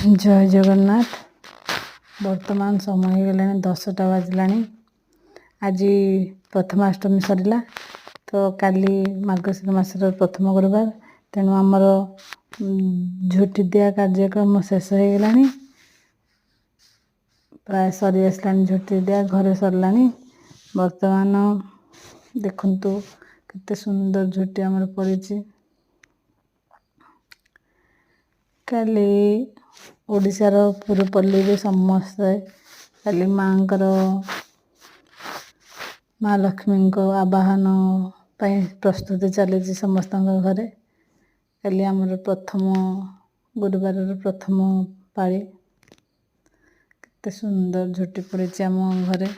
जय जगन्नाथ। वर्तमान समय हो गलानी 10टा बाजिलानी। आज प्रथमाष्टमी सरला तो काली मार्गशीर मासर प्रथम गुरुवार, तेणु आमर झुटी दिया कार्यक्रम शेष हो गलानी। प्राय सरी आसलानी झुटी दिया, घरे सरलानी। वर्तमान देखंतु केते सुंदर झुटी आमर पड़ी। काली ओडिशार पुरपल्ली रे समस्ते काली माँकर माँ लक्ष्मी को आवाहन प्रस्तुति चली समस्त घरे। काली आमर प्रथम गुरुवार प्रथम पाली केते सुंदर झुटी पड़ी आम घरे।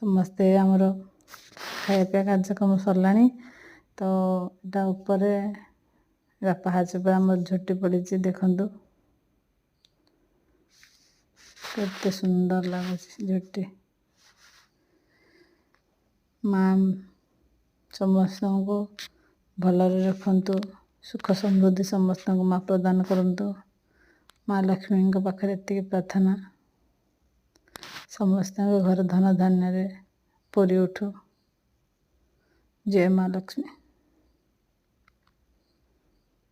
समस्ते आमर खाया पिया कार्यक्रम सरलानी। तो एटा ऊपर पाहाच पर आमर झुटी पड़ी देखंतु केते सुंदर लगुच झुटी। माँ समस्त को भलरे रखंतु, सुख समृद्धि समस्त को माँ प्रदान करंतु। माँ लक्ष्मी को पाखरे एतिकी प्रार्थना, समस्त घर धन धान्य रे पूरी उठू। जय माँ लक्ष्मी।